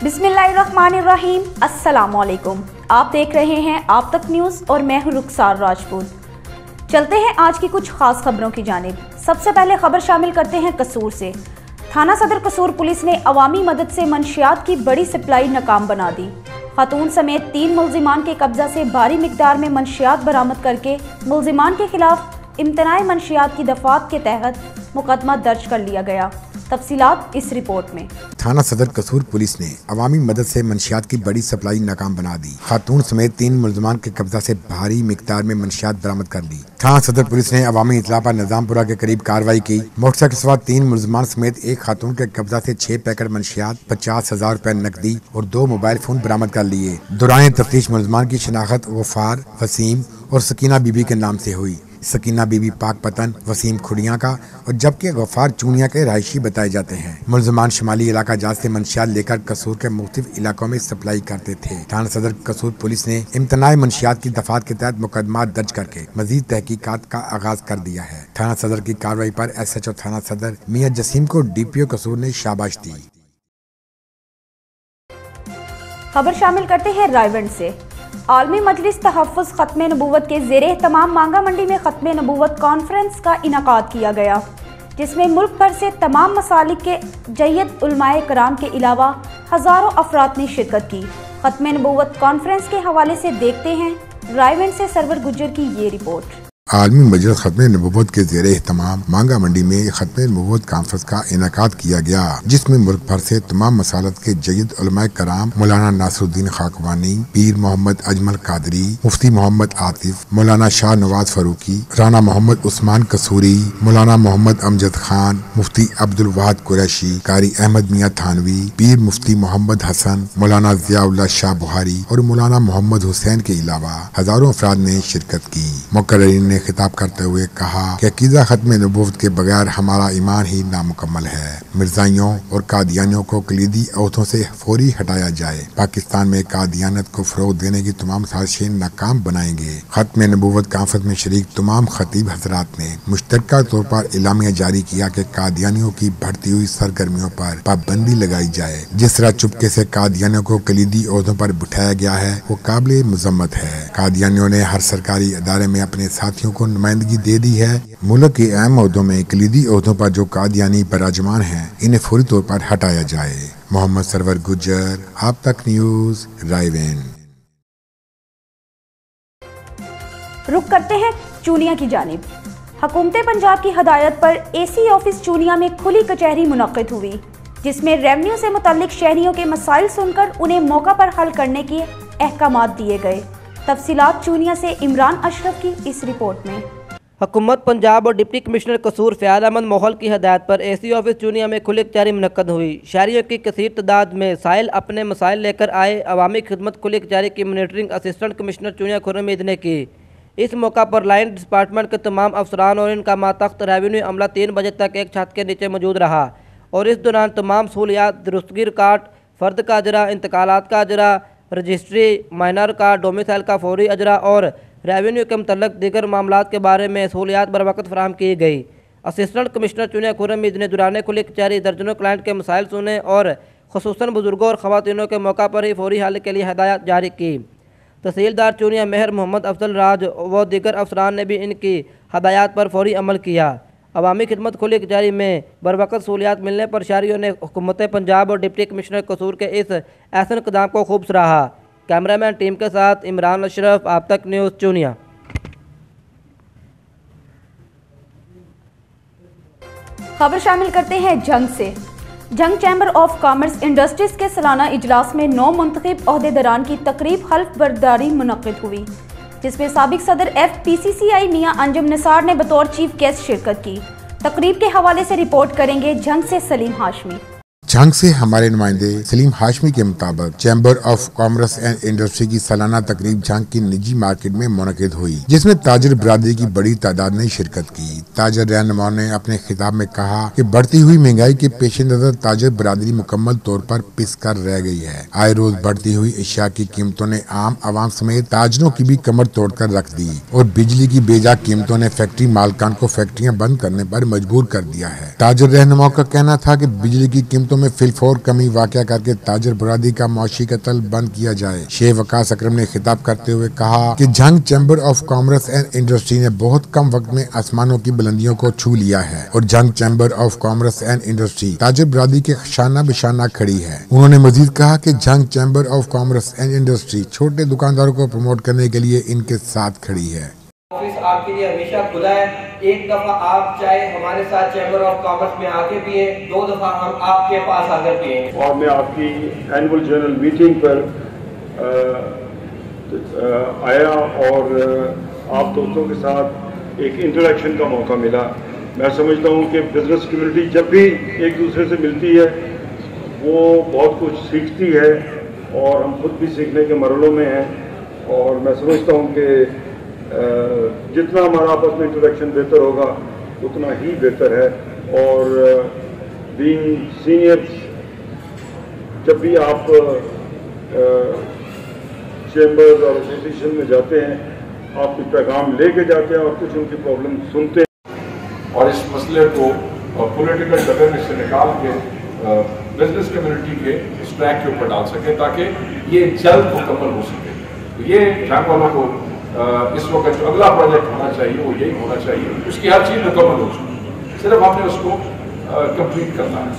बिस्मिल्लाहिर्रहमानिर्रहीम। अस्सलामुअलैकुम। आप देख रहे हैं आप तक न्यूज़ और मैं हूं रुखसार राजपूत। चलते हैं आज की कुछ खास खबरों की जानिब। सबसे पहले खबर शामिल करते हैं कसूर से। थाना सदर कसूर पुलिस ने अवामी मदद से मंशियात की बड़ी सप्लाई नाकाम बना दी। खातून समेत 3 मुल्जिमान के कब्जा से भारी मिकदार में मंशियात बरामद करके मुल्जिमान के खिलाफ इम्तनाए मंशियात की दफात के तहत मुकदमा दर्ज कर लिया गया। तफसीलात इस रिपोर्ट में। थाना सदर कसूर पुलिस ने अवामी मदद से मंशियात की बड़ी सप्लाई नाकाम बना दी। खातून समेत 3 मुल्जिमान के कब्जा से भारी मिकदार में मंशियात बरामद कर ली। थाना सदर पुलिस ने अवामी इतला पर निजामपुरा के करीब कार्रवाई की। मोटरसाइकिल के सवार 3 मुल्जिमान समेत एक खातून के कब्जा से 6 पैकेट मंशियात, 50,000 रुपए नकदी और 2 मोबाइल फोन बरामद कर लिए। दौरान तफ्तीश मुल्जिमान की शिनाख्त वफार, वसीम और सकीना बीबी के नाम से हुई। सकीना बीबी पाक पतन, वसीम खुड़िया का और जबकि गफार चूनिया के रहायशी बताए जाते हैं। मुल्जिमान शुमाली इलाका जात से मंशियात लेकर कसूर के मुख्तलिफ इलाकों में सप्लाई करते थे। थाना सदर कसूर पुलिस ने इम्तनाए मंशियात की दफात के तहत मुकदमा दर्ज करके मजीद तहकीकात का आगाज कर दिया है। थाना सदर की कार्रवाई पर SHO थाना सदर मियां जसीम को DPO कसूर ने शाबाश दी। खबर शामिल करते हैं रायगढ़ से। आलमी मजलिस तहफ़्फ़ुज़ ख़त्म नबूवत के ज़ेरे तमाम मांगा मंडी में ख़त्म नबूवत कॉन्फ्रेंस का इनकाद किया गया, जिसमें मुल्क भर से तमाम मसालिक के जय्यद उलमाए कराम के अलावा हज़ारों अफराद ने शिरकत की। ख़त्म नबूवत कॉन्फ्रेंस के हवाले से देखते हैं रायगढ़ से सरवर गुज्जर की ये रिपोर्ट। आलमी मजलिस खत्म नबूवत के ज़ेरे एहतमाम मांगा मंडी में खत्म नबूवत कॉन्फ्रेंस का इनकाद किया गया, जिसमें मुल्क भर से तमाम मसालत के जय्यद उलमाए कराम मौलाना नासरुद्दीन खाकवानी, पीर मोहम्मद अजमल कादरी, मुफ्ती मोहम्मद आतिफ, मौलाना शाह नवाज फरूकी, राना मोहम्मद उस्मान कसूरी, मौलाना मोहम्मद अमजद खान, मुफ्ती अब्दुल वाहिद कुरैशी, कारी अहमद मियां थानवी, पीर मुफ्ती मोहम्मद हसन, मौलाना ज़ियाउल्लाह शाह बुहारी और मौलाना मोहम्मद हुसैन के अलावा हजारों अफराद ने शिरकत की। मुकर्रिरीन ने खिताब करते हुए कहा कि अकीदा खत्म नबूवत के बगैर हमारा ईमान ही नामुकम्मल है। मिर्जाइयों और कादियानियों को कलीदी ओहदों से फौरी हटाया जाए। पाकिस्तान में कादियानत को फरोग देने की तमाम साजिशें नाकाम बनाएंगे। खत्म नबूवत कॉन्फ्रेंस में शरीक तमाम खतीब हजरात ने मुश्तरका तौर पर इलामिया जारी किया कि कादियानियों की बढ़ती हुई सरगर्मियों पर पाबंदी लगाई जाए। जिस तरह चुपके से कादियानियों को कलीदी ओहदों पर बिठाया गया है वो काबिल मुजम्मत है। कादियानियों ने हर सरकारी अदारे में अपने साथियों को नुमाइंदगी दे दी है। मुल्क के अहम ओहदों में कलीदी ओहदों पर जो कादियानी बराजमान हैं, इन्हें फौरी तौर पर हटाया जाए। मोहम्मद सरवर गुज्जर, आप तक न्यूज़, रायगढ़। रुक करते हैं चूनिया की जानिब। हुकूमत पंजाब की हदायत पर AC ऑफिस चूनिया में खुली कचहरी मुनक्किद हुई, जिसमें रेवन्यू से मुतल्लिक शहरियों के मसाइल सुनकर उन्हें मौका पर हल करने के अहकामात दिए गए। तफसीलात चूनिया से इमरान अशरफ की इस रिपोर्ट में। हुकूमत पंजाब और डिप्टी कमिश्नर कसूर फ़याज़ अहमद मोहल की हदायत पर AC ऑफिस चूनिया में खुली कचहरी मुनक्किद हुई। शहरियों की कसीर तादाद में साइल अपने मसाइल लेकर आए। अवामी खिदमत खुली कचहरी की monitoring assistant commissioner Chunian Khurram Eid ने की। इस मौका पर लाइन डिपार्टमेंट के तमाम अफसरान और इनका मातख्त रेवेन्यू अमला 3 बजे तक एक छत के नीचे मौजूद रहा और इस दौरान तमाम सहूलियात, दुरुस्तगी रिकॉर्ड, फ़र्द का अजरा, इंतकालात का अजरा, रजिस्ट्री, माइनर का, डोमिसाइल का फौरी अजरा और रेवेन्यू के मुतल्लिक़ दीगर मामलात के बारे में सहूलियात बर वक्त फराहम की गई। असिस्टेंट कमिश्नर चूनिया खुर्रम ईद ने दुराने खुली कचहरी दर्जनों क्लाइंट के मसाइल सुने और खुसूसन बुजुर्गों और ख़वातीनों के मौका पर ही फौरी हल के लिए हदायत जारी की। तहसीलदार चूनिया मेहर मोहम्मद अफजल राज व दीगर अफसरान ने भी इनकी हदायत पर फौरी अमल किया। अवामी खिदमत खुली कचहरी में बर वक्त सहूलियात मिलने पर शहरियों ने हुकूमत पंजाब और डिप्टी कमिश्नर कसूर के इस ऐसन इक़दाम को खूब सराहा। कैमरामैन टीम के साथ इमरान अशरफ, आप तक न्यूज़ चूनिया। खबर शामिल करते हैं जंग से। जंग चैम्बर ऑफ कॉमर्स इंडस्ट्रीज के सालाना इजलास में 9 मुंतखब ओहदेदारान की तकरीब हल्फ बर्दारी मुनक्किद हुई, जिसमें साबिक सदर FPCCI मियां अंजुम निसार ने बतौर चीफ गेस्ट शिरकत की। तकरीब के हवाले से रिपोर्ट करेंगे जंग से सलीम हाशमी। जंग से हमारे नुमाइंदे सलीम हाशमी के मुताबिक chamber of commerce and industry की सालाना तकरीब जंग की निजी मार्केट में मुनक्किद हुई, जिसमें ताजर बरादरी की बड़ी तादाद ने शिरकत की। ताजर रहनुमाओं ने अपने खिताब में कहा कि बढ़ती हुई महंगाई के पेश नजर ताजर बरादरी मुकम्मल तौर पर पिस कर रह गई है। आए रोज बढ़ती हुई अशिया की कीमतों ने आम आवाम समेत ताजरों की भी कमर तोड़ कर रख दी और बिजली की बेजा कीमतों ने फैक्ट्री मालकान को फैक्ट्रियाँ बंद करने पर मजबूर कर दिया है। ताजर रहनुमाओं का कहना था कि बिजली की कीमतों में फिलफोर कमी वाक़या करके ताजर बरादरी का मौशी कत्ल बंद किया जाए। शेख वकास अकरम ने खिताब करते हुए कहा कि Jhang chamber of commerce and industry ने बहुत कम वक्त में आसमानों की बुलंदियों को छू लिया है और Jhang chamber of commerce and industry ताजर बरादरी के शाना बिशाना खड़ी है। उन्होंने मजीद कहा कि Jhang chamber of commerce and industry छोटे दुकानदारों को प्रमोट करने के लिए इनके साथ खड़ी है। ऑफिस आपके लिए हमेशा खुला है। एक दफा आप चाहे हमारे साथ चैम्बर ऑफ कॉमर्स में आके पिए, 2 दफा हम आपके पास आकर पिए। और मैं आपकी एनुअल जनरल मीटिंग पर आया और आप दोस्तों के साथ एक इंटरेक्शन का मौका मिला। मैं समझता हूँ कि बिजनेस कम्युनिटी जब भी एक दूसरे से मिलती है वो बहुत कुछ सीखती है और हम खुद भी सीखने के मरहलों में हैं। और मैं समझता हूँ कि जितना हमारा आपस में इंटरेक्शन बेहतर होगा उतना ही बेहतर है। और बीइंग सीनियर्स, जब भी आप चैम्बर्स और एसोसिएशन में जाते हैं आप कुछ पैगाम लेके जाते हैं और कुछ उनकी प्रॉब्लम सुनते हैं और इस मसले को पॉलिटिकल डबे में से निकाल के बिजनेस कम्युनिटी के इस ट्रैक के ऊपर डाल सके ताकि ये जल्द मुकम्मल हो सके। तो ये झंग वालों को इस वक्त जो अगला प्रोजेक्ट होना चाहिए वो यही होना चाहिए, उसकी हर चीज़ मुकम्मल हो चुकी, सिर्फ हमने उसको कंप्लीट करना है।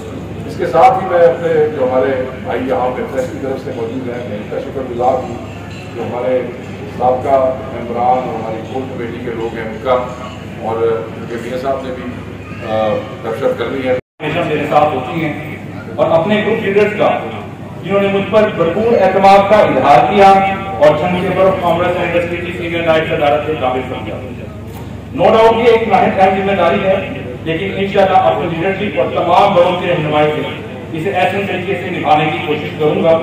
इसके साथ ही मैं अपने जो हमारे भाई यहाँ पे प्रेस की तरफ से मौजूद हैं, मैं इनका शुक्रगुजार हूँ जो हमारे साबका मेम्बरान और हमारी कोर कमेटी के लोग हैं उनका, और उनके मियाँ साहब ने भी दर्शक कर ली है। हमेशा मेरे साथ होती हैं और अपने ग्रुप लीडर्स का जिन्होंने मुझ पर भरपूर एतमाद का इजहार किया और Jhang chamber of commerce and industry की सीनियर नायब सदारत से काबिल समझा। नो डाउट ये एक नाहिद अहम जिम्मेदारी है, लेकिन इंशाअल्लाह अपने लीडरशिप और तमाम बड़ों की रहनुमाई से इसे ऐसे तरीके से निभाने की कोशिश करूंगा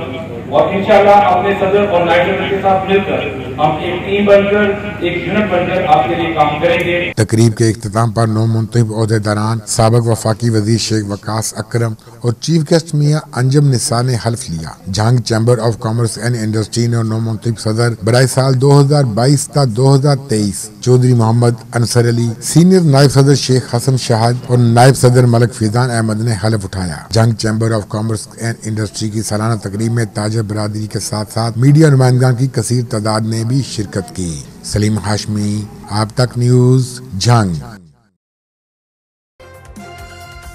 और इंशाअल्लाह अपने सदर और नायब सदर के साथ मिलकर हम एक टीम बनकर, एक यूनिट बनकर आपके लिए काम करेंगे। तकरीब के इख्तिताम पर नौ मुंतखब ओहदेदारान साबिक वफाकी वजीर शेख वकास अकरम और चीफ गेस्ट मियां अंजम निसा ने हल्फ लिया। Jhang chamber of commerce and industry ने नौ मुंतखब सदर बराए साल 2022 ता 2023 चौधरी मोहम्मद अनसर अली, सीनियर नायब सदर शेख हसन शाहद और नायब सदर मलिक फैजान अहमद ने हल्फ उठाया। Jhang chamber of commerce and industry की सालाना तकरीब में ताजर बरादरी के साथ साथ मीडिया नुमाइंदगान की कसीर तादाद ने भी शिरकत की। सलीम हाशमी, आप तक न्यूज, झंग।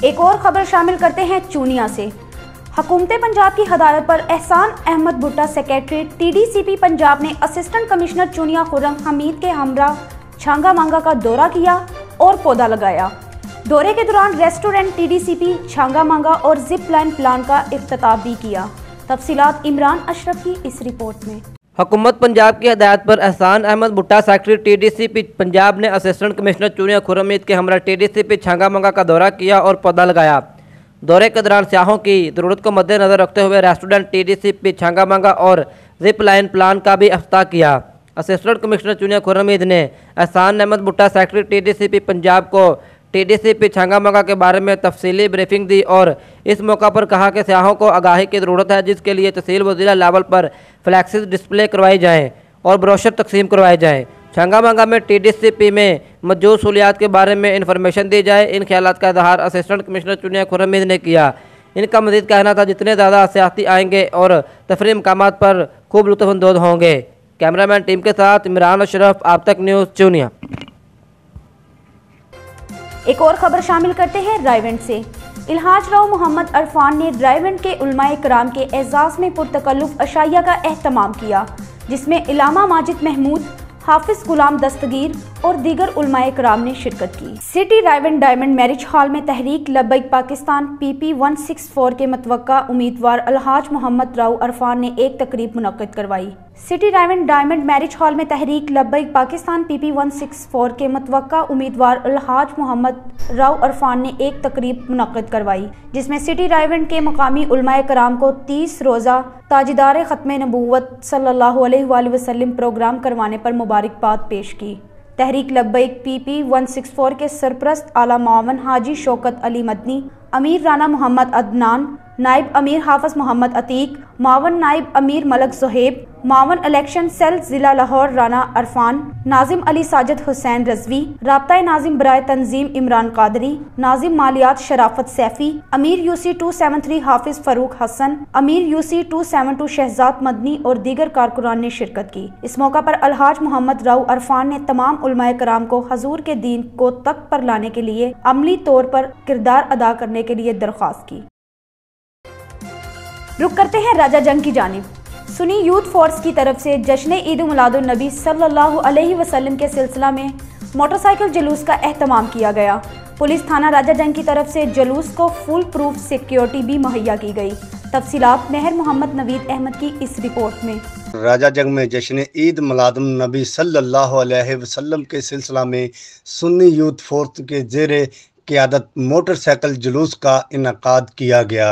एक और खबर शामिल करते हैं चूनिया से। हुकूमत पंजाब की हदायत पर एहसान अहमद भुट्टा सेक्रेटरी TDCP पंजाब ने असिस्टेंट कमिश्नर चूनिया खुर्रम हमीद के हमरा छांगा मांगा का दौरा किया और पौधा लगाया। दौरे के दौरान रेस्टोरेंट TDCP छांगा मांगा और जिप लाइन प्लान का इफ्तिताह भी किया। तफसीलात इमरान अशरफ की इस रिपोर्ट में। हुकूमत पंजाब की हदायत पर एहसान अहमद भुट्टा सेक्रेटरी TDCP पंजाब ने असिस्टेंट कमिश्नर चूनिया खुर्रम हमीद के हमरा TDCP छांगा मांगा का दौरा किया और पौधा लगाया। दौरे के दौरान सियाहों की ज़रूरत को मद्देनज़र रखते हुए रेस्टोरेंट TDCP छांगा मांगा और जिप लाइन प्लान का भी इफ्तिताह किया। असिस्टेंट कमिश्नर चूनिया खुर्रम हमीद ने एहसान अहमद भुट्टा सेक्रेटरी TDCP पंजाब को TDCP छांगा मांगा के बारे में तफसीली ब्रीफिंग दी और इस मौका पर कहा कि सियाहों को आगाही की ज़रूरत है, जिसके लिए तहसील व ज़िला लेवल पर फ्लैक्सिस डिस्प्ले करवाई जाएँ और ब्रोशर तकसीम करवाए जाएँ। छांगा मांगा में TDCP में मौजूद सहूलियात के बारे में इंफॉर्मेशन दी जाए। इन ख्यालात का इजहार असिस्टेंट कमिश्नर चूनिया खुर्रम हमीद ने किया। इनका मज़ीद कहना था जितने ज़्यादा सियाहती आएंगे और तफरीह मकामात पर खूब लुत्फ़अंदोज़ होंगे। कैमरामैन टीम के साथ इमरान अशरफ, आप तक न्यूज़, चूनिया। एक और खबर शामिल करते हैं रायवेंड से। इल्हाज राव मोहम्मद अरफान ने रायवेंड के उलमाए कराम के एजाज़ में पुरतकल्लुफ़ अशाइया का एहतमाम किया, जिसमें इलामा माजिद महमूद, हाफिज गुलाम दस्तगीर और दीगर उलमाए कराम ने शिरकत की। City Raiwind diamond marriage hall में तहरीक लब्बैक पाकिस्तान PP 164 के मतवक्का उम्मीदवार अलहाज मोहम्मद राव अरफान ने एक तकरीब मुनक्किद करवाई। City Raiwind diamond marriage hall में तहरीक लब्बैक पाकिस्तान PP 164 के मतवक्का उम्मीदवार अलहाज मोहम्मद राव अरफान ने एक तकरीब मुनक्किद करवाई, जिसमें सिटी रायवेंड के मकामी उलमाए कराम को 30 रोज़ा ताजदार ख़त्म नबूवत सल्लल्लाहु अलैहि वसल्लम प्रोग्राम करवाने पर मुबारकबाद पेश की। तहरीक लब्बैक PP 164 के सरप्रस्त आला मावन हाजी शौकत अली मदनी, अमीर राना मोहम्मद अदनान, नायब अमीर हाफिज मोहम्मद अतीक, मावन नायब अमीर मलक ज़ुहैब, मावन इलेक्शन सेल जिला लाहौर राना अरफान, नाजिम अली साजिद हुसैन रजवी, राब्ता नाजिम बराए तंजीम इमरान कादरी, नाजिम मालियात शराफत सैफी, अमीर यूसी 273 हाफिज फरूक हसन, अमीर यूसी 272 शहजाद मदनी और दीगर कारकुनान ने शिरकत की। इस मौका पर अलहाज मोहम्मद राउ अरफान ने तमाम उलमाए कराम को हजूर के दीन को तख्त पर लाने के लिए अमली तौर पर किरदार अदा करने के लिए दरख्वास्त की। रुक करते हैं राजा जंग की जानिब। सुन्नी यूथ फोर्स की तरफ से जश्न ईद मिलादुन नबी सल्लल्लाहु अलैहि वसल्लम के सिलसिला में मोटरसाइकिल जुलूस का एहतमाम किया गया। पुलिस थाना राजा जंग की तरफ से जुलूस को फुल प्रूफ सिक्योरिटी भी मुहैया की गई। तफसीलात मेहर मोहम्मद नवीद अहमद की इस रिपोर्ट में। राजा जंग में जश्न ईद मिलादुन नबी सल्लल्लाहु अलैहि वसल्लम के सिलसिला में सुन्नी यूथ फोर्स के ज़ेरे क़ियादत मोटरसाइकिल जुलूस का इनकाद किया गया।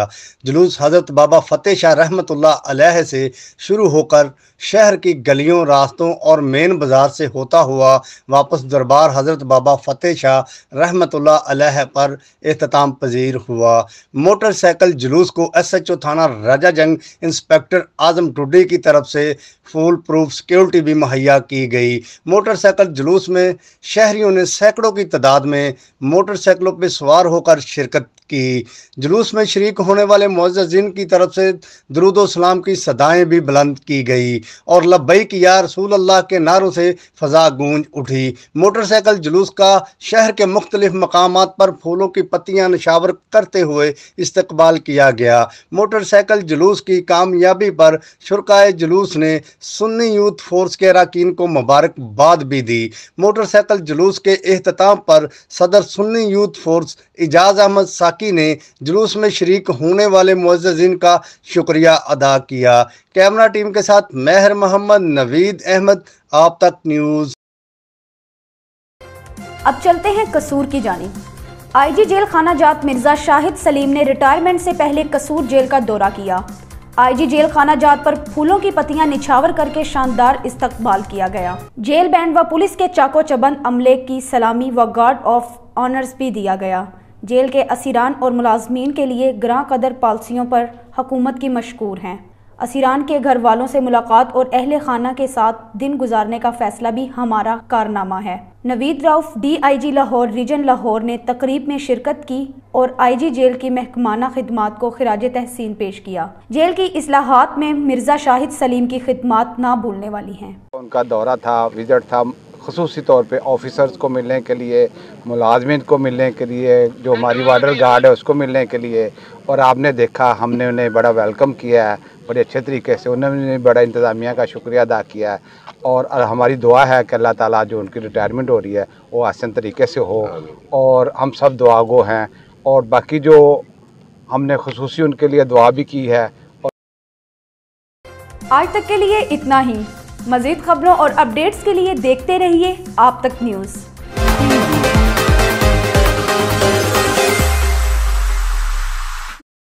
जुलूस हज़रत बाबा फ़तेह शाह रहमतुल्लाह अलैह से शुरू होकर शहर की गलियों, रास्तों और मेन बाज़ार से होता हुआ वापस दरबार हज़रत बाबा फ़तेह शाह रहमतुल्लाह अलैह पर एख्तिताम पजीर हुआ। मोटरसाइकिल जुलूस को SHO थाना राजा जंग इंस्पेक्टर आज़म टुडे की तरफ से फुल प्रूफ सिक्योरिटी भी मुहैया की गई। मोटरसाइकिल जुलूस में शहरियों ने सैकड़ों की तादाद में मोटरसाइकिलों पर सवार होकर शिरकत की। जुलूस में शरीक होने वाले मुअज़्ज़िज़ीन की तरफ से दुरूद व सलाम की सदाएं भी बुलंद की गई और लब्बैक या रसूल अल्लाह के नारों से फ़ज़ा गूंज उठी। मोटरसाइकिल जुलूस का शहर के मुख्तलिफ मकामात पर फूलों की पत्तियां निशावर करते हुए इस्तकबाल किया गया। मोटरसाइकिल जुलूस की कामयाबी पर शुरकाए जुलूस ने सुन्नी यूथ फोर्स के अरकान को मुबारकबाद भी दी। मोटरसाइकिल जुलूस के एहतमाम पर सदर सुन्नी यूथ फोर्स इजाज़ अहमद साकी ने जुलूस में शरीक होने वाले मुअज़्ज़िज़ीन का शुक्रिया अदा किया। कैमरा टीम के साथ मेहर मोहम्मद नवीद अहमद, आप तक न्यूज़। अब चलते हैं कसूर की जानिब। IG जेल खाना जात मिर्जा शाहिद सलीम ने रिटायरमेंट से पहले कसूर जेल का दौरा किया। IG जेल खाना जात पर फूलों की पत्तियां निछावर करके शानदार इस्तकबाल किया गया। जेल बैंड व पुलिस के चाको चबंद अमले की सलामी व गार्ड ऑफ ऑनर्स भी दिया गया। जेल के असीरान और मुलाजमीन के लिए ग्रां कदर पॉलिसियों पर हुकूमत की मशकूर हैं। असीरान के घर वालों से मुलाकात और अहले खाना के साथ दिन गुजारने का फैसला भी हमारा कारनामा है। नवीद रऊफ DIG लाहौर रीजन लाहौर ने तकरीब में शिरकत की और IG जेल की महकमाना खिदमात को खिराज तहसीन पेश किया। जेल की इस्लाहात में मिर्जा शाहिद सलीम की खिदमात ना भूलने वाली हैं। उनका दौरा था, विजिट था, ख़ुसूसी तौर पे ऑफिसर्स को मिलने के लिए, मुलाजमिन को मिलने के लिए, जो हमारी बॉर्डर गार्ड है उसको मिलने के लिए। और आपने देखा हमने उन्हें बड़ा वेलकम किया है, बड़े अच्छे तरीके से। उन्होंने बड़ा इंतज़ामिया का शुक्रिया अदा किया है और हमारी दुआ है कि अल्लाह ताला जो उनकी रिटायरमेंट हो रही है वो आसान तरीके से हो और हम सब दुआगो हैं। और बाकी जो हमने ख़ुसूसी उनके लिए दुआ भी की है। आज तक के लिए इतना ही। मज़ीद खबरों और अपडेट्स के लिए देखते रहिए आप तक न्यूज़।